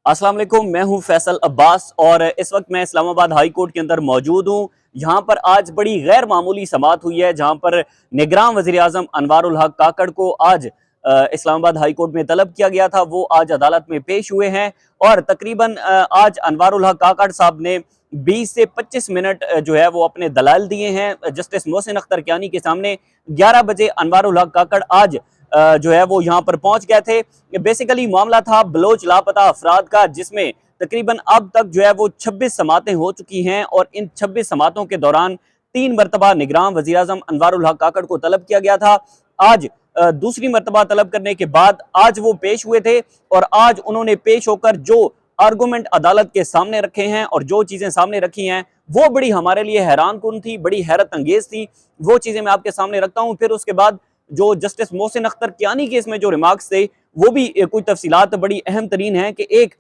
अस्सलाम वालेकुम, मैं हूं फैसल अब्बास और इस वक्त मैं इस्लामाबाद हाई कोर्ट के अंदर मौजूद हूं। यहां पर आज बड़ी गैर मामूली समाअत हुई है, जहां पर निगरान वज़ीर आज़म अनवारुल हक काकड़ को आज इस्लामाबाद हाई कोर्ट में तलब किया गया था। वो आज अदालत में पेश हुए हैं और तकरीबन आज अनवारुल हक काकड़ साहब ने 20 से 25 मिनट जो है वो अपने दलाल दिए हैं जस्टिस मोहसिन अख्तर कियानी के सामने। 11 बजे अनवारुल हक काकड़ आज जो है वो यहाँ पर पहुंच गए थे। बेसिकली मामला था बलोच लापता अफराद का, जिसमें तकरीबन अब तक जो है वो 26 समातें हो चुकी हैं और इन 26 समातों के दौरान 3 मरतबा निगरान वज़ीर आज़म अनवारुल हक काकड़ को तलब किया गया था। आज दूसरी मरतबा तलब करने के बाद आज वो पेश हुए थे और आज उन्होंने पेश होकर जो आर्गूमेंट अदालत के सामने रखे हैं और जो चीजें सामने रखी हैं वो बड़ी हमारे लिए हैरान कुन थी, बड़ी हैरत अंगेज थी। वो चीजें मैं आपके सामने रखता हूँ। फिर उसके बाद जो जस्टिस मोहसिन अख्तर कियानी के इसमें जो रिमार्क्स थे वो भी कुछ तफसीलात बड़ी अहम तरीन है कि एक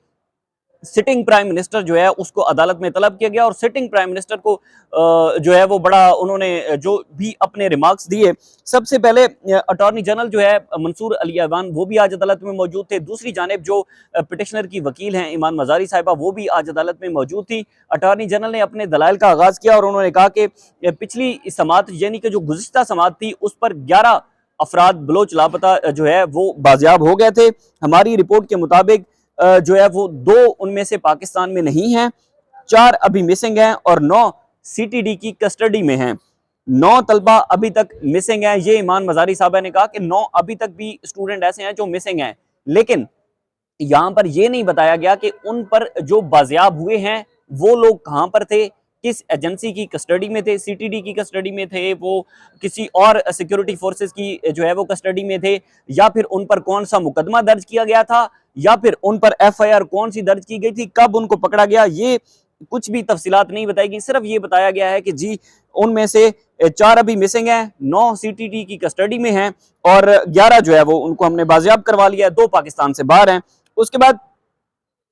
सिटिंग प्राइम मिनिस्टर जो है उसको अदालत में तलब किया गया और सिटिंग प्राइम मिनिस्टर को जो है वो बड़ा उन्होंने जो भी अपने रिमार्क्स दिए। सबसे पहले अटॉर्नी जनरल जो है मंसूर अली ऐवान वो भी आज अदालत में मौजूद थे। दूसरी जानिब जो पिटिशनर की वकील हैं ईमान मजारी साहिबा वो भी आज अदालत में मौजूद थी। अटॉर्नी जनरल ने अपने दलाइल का आगाज किया और उन्होंने कहा कि पिछली समात यानी कि जो गुज़िश्ता समात थी उस पर 11 अफराद बलोच लापता जो है वो बाजियाब हो गए थे। हमारी रिपोर्ट के मुताबिक जो है वो 2 उनमें से पाकिस्तान में नहीं हैं, 4 अभी मिसिंग हैं और 9 सीटीडी की कस्टडी में हैं। 9 तलबा अभी तक मिसिंग हैं। ये ईमान मजारी साहबा ने कहा कि 9 अभी तक भी स्टूडेंट ऐसे हैं जो मिसिंग हैं, लेकिन यहां पर यह नहीं बताया गया कि उन पर जो बाजियाब हुए हैं वो लोग कहां पर थे, किस एजेंसी की कस्टडी में थे, सीटीडी की कस्टडी में थे, वो किसी और सिक्योरिटी फोर्सेस की जो है वो कस्टडी में थे, या फिर उन पर कौन सा मुकदमा दर्ज किया गया था, या फिर उन पर एफआईआर कौन सी दर्ज की गई थी, कब उनको पकड़ा गया, ये कुछ भी तफसीलात नहीं बताई गई। सिर्फ ये बताया गया है कि जी उनमें से 4 अभी मिसिंग हैं, 9 सीटीडी की कस्टडी में हैं और 11 जो है वो उनको हमने बाजियाब करवा लिया है, 2 पाकिस्तान से बाहर हैं। उसके बाद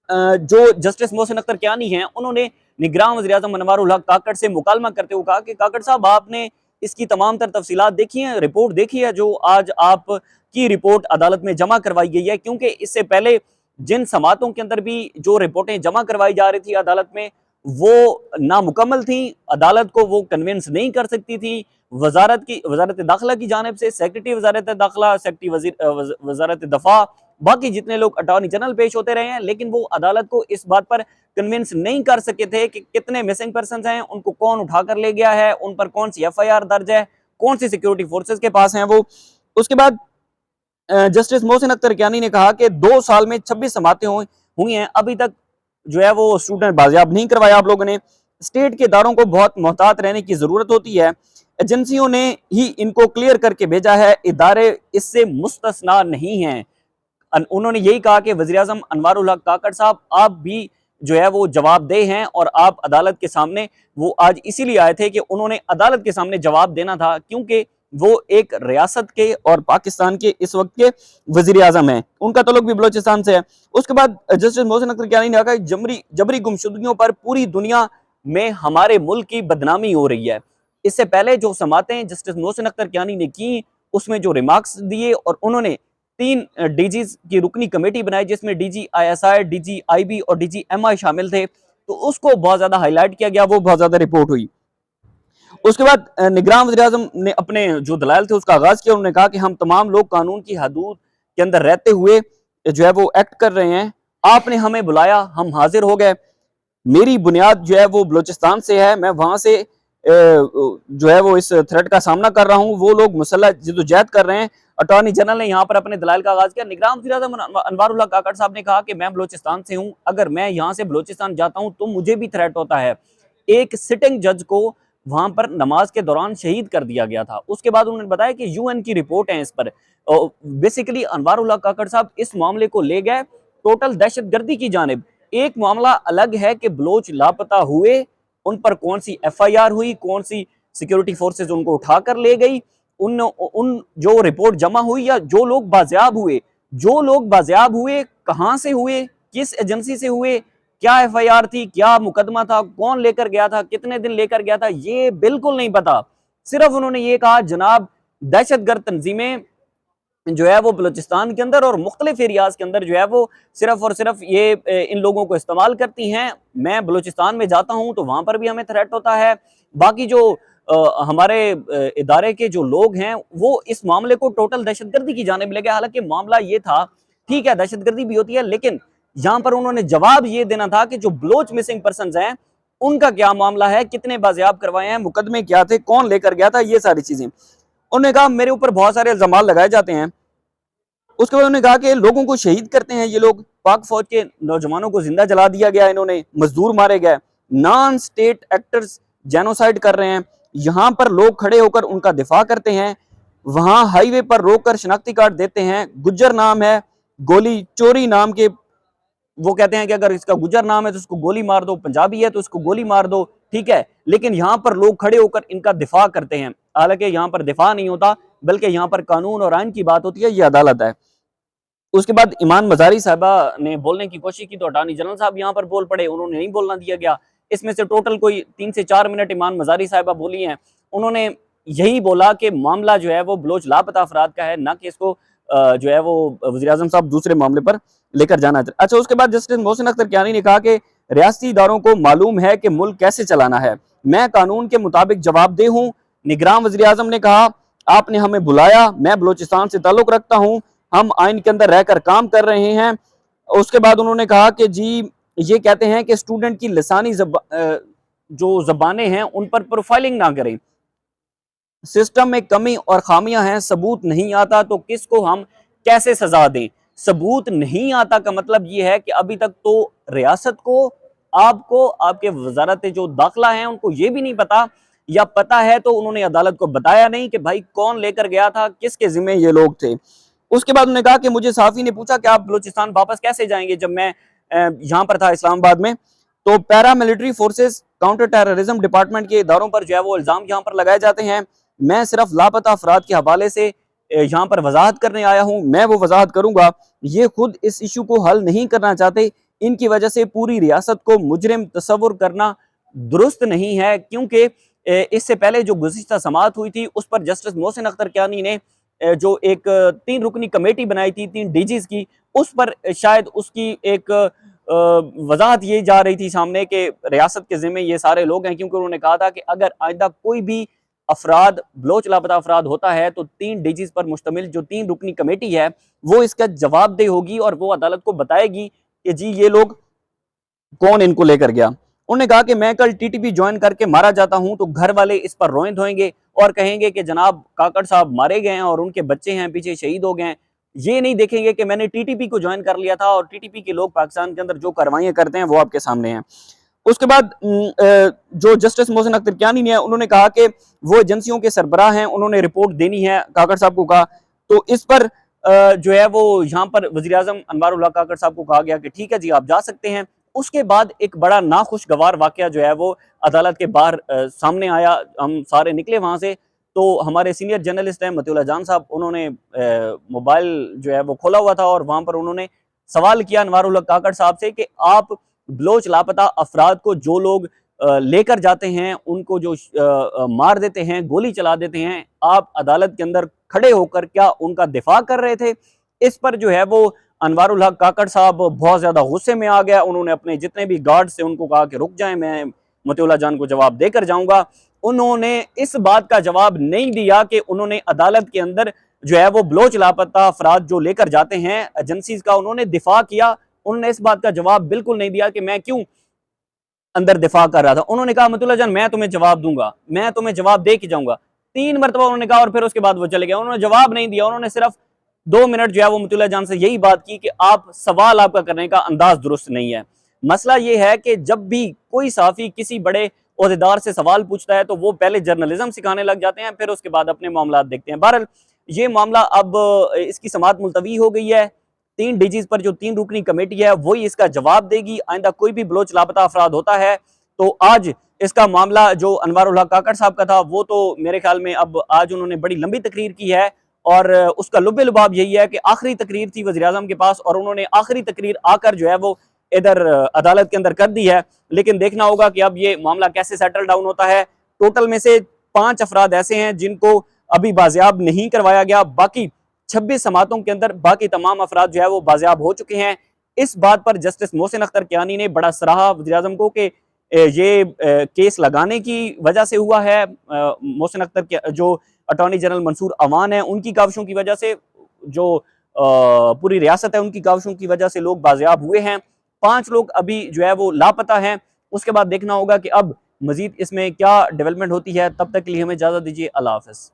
जो जस्टिस मोहसिन अख्तर कियानी हैं उन्होंने निगरान वज़ीर आज़म अनवारुल हक काकड़ से मुकालमा करते हुए कहा कि काकड़ साहब आपने इसकी तमाम तर तफसीलात देखी है, रिपोर्ट देखी है जो आज आप की रिपोर्ट अदालत में जमा करवाई गई है, क्योंकि इससे पहले जिन समातों के अंदर भी जो रिपोर्टें जमा करवाई जा रही थी अदालत में वो नामुकम्मल थी, अदालत को वो कन्विंस नहीं कर सकती थी। वजारत दाखिला की जानिब से सेक्रेटरी वजारत दाखिला, सेक्रेटरी वजारत दफा, बाकी जितने लोग अटॉर्नी जनरल पेश होते रहे हैं, लेकिन वो अदालत को इस बात पर कन्विंस नहीं कर सके थे कि कितने मिसिंग पर्सन हैं, उनको कौन उठाकर ले गया है, उन पर कौन सी एफआईआर दर्ज है, कौन सी सिक्योरिटी फोर्सेस के पास हैं वो। उसके बाद जस्टिस मोहसिन अख्तर कियानी ने कहा कि 2 साल में 26 समातें हुई हैं, अभी तक जो है वो स्टूडेंट बाजियाब नहीं करवाया आप लोगों ने। स्टेट के इदारों को बहुत मोहतात रहने की जरूरत होती है, एजेंसियों ने ही इनको क्लियर करके भेजा है, इदारे इससे मुस्तस्ना नहीं हैं। उन्होंने यही कहा कि वज़ीर आज़म अनवारुल हक काकड़ साहब आप भी जो है वो जवाबदेह हैं और आप अदालत के सामने वो आज इसीलिए आए थे कि उन्होंने अदालत के सामने जवाब देना था, क्योंकि वो एक रियासत के और पाकिस्तान के इस वक्त के वजीर आजम हैं, उनका तल्लुक भी बलोचिस्तान से है। उसके बाद जस्टिस मोहसिन अख्तर कियानी ने कहा जबरी गुमशुदगियों पर पूरी दुनिया में हमारे मुल्क की बदनामी हो रही है। इससे पहले जो समातें जस्टिस मोहसिन अख्तर कियानी ने की उसमें जो रिमार्क्स दिए और उन्होंने 3 डीजीज की रुकनी कमेटी बनाई जिसमें डीजी आईएसआई, डीजी आईबी और डीजी एमआई शामिल थे, तो उसको बहुत ज्यादा हाईलाइट किया गया, वो बहुत ज्यादा रिपोर्ट हुई। उसके बाद निगरान वज़ीर आज़म ने अपने जो दलाइल थे उसका आगाज किया। उन्होंने कहा कि हम तमाम लोग कानून की हदूद के अंदर रहते हुए जो है वो एक्ट कर रहे हैं, आपने हमें बुलाया, हम हाजिर हो गए। मेरी बुनियाद जो है वो बलोचिस्तान से है, मैं वहां से जो है वो इस थ्रेट का सामना कर रहा हूँ, वो लोग मुसल्लह जिद्दोजहद कर रहे हैं। अटॉर्नी जनरल ने यहाँ पर अपने दलाइल का आगाज किया। निगरान वज़ीर आज़म अनवारुल हक काकड़ साहब ने कहा कि मैं बलोचिस्तान से हूँ, अगर मैं यहाँ से बलोचिस्तान जाता हूँ तो मुझे भी थ्रेट होता है। एक सिटिंग जज को वहां पर नमाज के दौरान शहीद कर दिया गया था। उसके बाद उन्होंने बताया कि यूएन की रिपोर्ट है इस पर। बेसिकली अनवारुल हक काकड़ साहब इस मामले को ले गए टोटल दहशतगर्दी की जानिब। एक मामला अलग है कि बलोच लापता हुए, उन पर कौन सी एफआईआर हुई, कौन सी सिक्योरिटी फोर्सेज उनको उठाकर ले गई, उन जो रिपोर्ट जमा हुई, या जो लोग बाजियाब हुए कहां से हुए, किस एजेंसी से हुए, क्या एफआईआर थी, क्या मुकदमा था, कौन लेकर गया था, कितने दिन लेकर गया था, ये बिल्कुल नहीं पता। सिर्फ उन्होंने ये कहा जनाब दहशतगर्द तंजीमें जो है वो बलूचिस्तान के अंदर और मुख्तलिफ एरियाज के अंदर जो है वो सिर्फ और सिर्फ ये इन लोगों को इस्तेमाल करती हैं। मैं बलूचिस्तान में जाता हूँ तो वहां पर भी हमें थ्रेट होता है। बाकी जो हमारे इदारे के जो लोग हैं वो इस मामले को टोटल दहशतगर्दी की जानिब ले गए। हालांकि मामला ये था, ठीक है दहशतगर्दी भी होती है, लेकिन यहाँ पर उन्होंने जवाब ये देना था कि जो बलोच मिसिंग पर्सन हैं उनका क्या मामला है, कितने बाजियाब करवाए हैं, मुकदमे क्या थे, कौन लेकर गया था, ये सारी चीजें। उन्होंने कहा मेरे ऊपर बहुत सारे इल्जाम लगाए जाते हैं। उसके बाद उन्होंने कहा कि लोगों को शहीद करते हैं ये लोग, पाक फौज के नौजवानों को जिंदा जला दिया गया, इन्होंने मजदूर मारे गए, नॉन स्टेट एक्टर्स जेनोसाइड कर रहे हैं। यहां पर लोग खड़े होकर उनका दिफा करते हैं, वहां हाईवे पर रोककर शनाख्ती कार्ड देते हैं। गुज्जर नाम है, गोली चोरी नाम के, वो कहते हैं कि अगर इसका गुजर नाम है तो उसको गोली मार दो, पंजाबी है तो उसको गोली मार दो, ठीक है। लेकिन यहाँ पर लोग खड़े होकर इनका दिफा करते हैं। हालांकि यहाँ पर दिफा नहीं होता, बल्कि यहाँ पर कानून और आइन की बात होती है, ये अदालत है। उसके बाद ईमान मजारी साहबा ने बोलने की कोशिश की तो अटॉर्नी जनरल साहब यहाँ पर बोल पड़े, उन्होंने नहीं बोलना दिया गया। इसमें से टोटल कोई 3 से 4 मिनट ईमान मजारी साहबा बोली हैं। उन्होंने यही बोला कि मामला जो है वो बलोच लापता अफराद का है, ना कि इसको जो है वो वज़ीर आज़म साहब दूसरे मामले पर लेकर जाना चाहिए। अच्छा, उसके बाद जस्टिस मोहसिन अख्तर कियानी ने कहा कि रियासती इदारों को मालूम है कि मुल्क कैसे चलाना है, मैं कानून के मुताबिक जवाबदेह हूँ। निगरान वज़ीर आज़म ने कहा आपने हमें बुलाया, मैं बलूचिस्तान से ताल्लुक रखता हूँ, हम आइन के अंदर रहकर काम कर रहे हैं। उसके बाद उन्होंने कहा कि जी ये कहते हैं कि स्टूडेंट की लसानी जो जबानें हैं उन पर प्रोफाइलिंग ना करें, सिस्टम में कमी और खामियां हैं, सबूत नहीं आता तो किसको हम कैसे सजा दें। सबूत नहीं आता का मतलब ये है कि अभी तक तो रियासत को, आपको, आपके वजारत जो दाखिला हैं उनको ये भी नहीं पता, या पता है तो उन्होंने अदालत को बताया नहीं कि भाई कौन लेकर गया था, किसके जिम्मे ये लोग थे। उसके बाद उन्होंने कहा कि मुझे साफी ने पूछा कि आप बलूचिस्तान वापस कैसे जाएंगे। जब मैं यहाँ पर था इस्लामाबाद में, तो para military forces, counter terrorism department के इदारों पर जो है वो इल्जाम यहाँ पर लगाए जाते हैं। मैं सिर्फ लापता अफराद के हवाले से यहाँ पर वजाहत करने आया हूँ, मैं वो वजाहत करूंगा। ये खुद इस इशू को हल नहीं करना चाहते, इनकी वजह से पूरी रियासत को मुजरिम तस्वुर करना दुरुस्त नहीं है। क्योंकि इससे पहले जो गुज़िश्ता समाअत हुई थी उस पर जस्टिस मोहसिन अख्तर कियानी ने जो एक 3 रुकनी कमेटी बनाई थी 3 डीजीज की, उस पर शायद उसकी एक वजाहत ये जा रही थी सामने कि रियासत के जिम्मे ये सारे लोग हैं। क्योंकि उन्होंने कहा था कि अगर आइंदा कोई भी अफराद, बलोच लापता अफराद होता है तो 3 डीजीज पर मुश्तमिल जो 3 रुकनी कमेटी है वो इसका जवाबदेह होगी और वो अदालत को बताएगी कि जी ये लोग कौन इनको लेकर गया। उन्होंने कहा कि मैं कल टीटीपी ज्वाइन करके मारा जाता हूं तो घर वाले इस पर रोए धोएंगे और कहेंगे कि जनाब काकड़ साहब मारे गए हैं और उनके बच्चे हैं पीछे शहीद हो गए हैं। ये नहीं देखेंगे कि मैंने टीटीपी को ज्वाइन कर लिया था और टीटीपी के लोग पाकिस्तान के अंदर जो कार्रवाइयां करते हैं वो आपके सामने हैं। उसके बाद जो जस्टिस मोहसिन अख्तर कियानी ने उन्होंने कहा कि वो एजेंसियों के सरबराह हैं, उन्होंने रिपोर्ट देनी है, काकड़ साहब को कहा। तो इस पर जो है वो यहाँ पर वज़ीर आज़म अनवारुल हक काकड़ साहब को कहा गया कि ठीक है जी आप जा सकते हैं। उसके बाद एक बड़ा नाखुशगवार वाकया जो है वो अदालत के बाहर सामने आया। हम सारे निकले वहां से, तो हमारे सीनियर जर्नलिस्ट हैं मतिउल्लाह जान साहब, उन्होंने मोबाइल जो है वो खोला हुआ था और वहां पर उन्होंने सवाल किया अनवारुल हक काकड़ साहब से कि आप बलोच लापता अफराद को जो लोग लेकर जाते हैं, उनको जो मार देते हैं, गोली चला देते हैं, आप अदालत के अंदर खड़े होकर क्या उनका दिफा कर रहे थे। इस पर जो है वो अनवारुल हक काकड़ साहब बहुत ज्यादा गुस्से में आ गया। उन्होंने अपने जितने भी गार्ड से उनको कहा कि रुक जाएं, मैं मतिउल्लाह जान को जवाब देकर जाऊंगा। उन्होंने इस बात का जवाब नहीं दिया कि उन्होंने अदालत के अंदर जो है वो बलोच लापता अफराद जो लेकर जाते हैं एजेंसीज का, उन्होंने दिफा किया। उन्होंने इस बात का जवाब बिल्कुल नहीं दिया कि मैं क्यों अंदर दिफा कर रहा था। उन्होंने कहा मतिउल्लाह जान मैं तुम्हें जवाब दूंगा, मैं तुम्हें जवाब दे के जाऊंगा। 3 मरतबा उन्होंने कहा और फिर उसके बाद वो चले गए, उन्होंने जवाब नहीं दिया। उन्होंने सिर्फ 2 मिनट जो है वो मतिउल्लाह जान से यही बात की कि आप सवाल आपका करने का अंदाज दुरुस्त नहीं है। मसला ये है कि जब भी कोई साफी किसी बड़े ओहदेदार से सवाल पूछता है तो वो पहले जर्नलिज्म सिखाने लग जाते हैं, फिर उसके बाद अपने मामला देखते हैं। बहरहाल ये मामला अब इसकी समाअत मुलतवी हो गई है। 3 डीजीज पर जो 3 रुकनी कमेटी है वही इसका जवाब देगी। आइंदा कोई भी बलोच लापता अफराद होता है तो आज इसका मामला जो अनवारुल हक काकड़ साहब का था वो तो मेरे ख्याल में अब आज उन्होंने बड़ी लंबी तकरीर की है और उसका लुब्बे लुबाब यही है कि आखिरी तकरीर थी वज़ीर आज़म के पास और उन्होंने आखिरी तकरीर आकर जो है वो इधर अदालत के अंदर कर दी है। लेकिन देखना होगा कि अब ये मामला कैसे सेटल डाउन होता है। टोटल में से 5 अफराद ऐसे हैं जिनको अभी बाजियाब नहीं करवाया गया, बाकी 26 समातों के अंदर बाकी तमाम अफराद जो है वो बाजियाब हो चुके हैं। इस बात पर जस्टिस मोहसिन अख्तर कियानी ने बड़ा सराहा वज़ीर-ए-आज़म को कि ये केस लगाने की वजह से हुआ है। मोहसिन अख्तर के जो अटॉर्नी जनरल मंसूर अवान है उनकी काविशों की वजह से, जो पूरी रियासत है उनकी काविशों की वजह से लोग बाजियाब हुए हैं। 5 लोग अभी जो है वो लापता हैं। उसके बाद देखना होगा कि अब मजीद इसमें क्या डेवलपमेंट होती है। तब तक के लिए हमें इजाजत दीजिए। अल्लाह हाफ़िज़।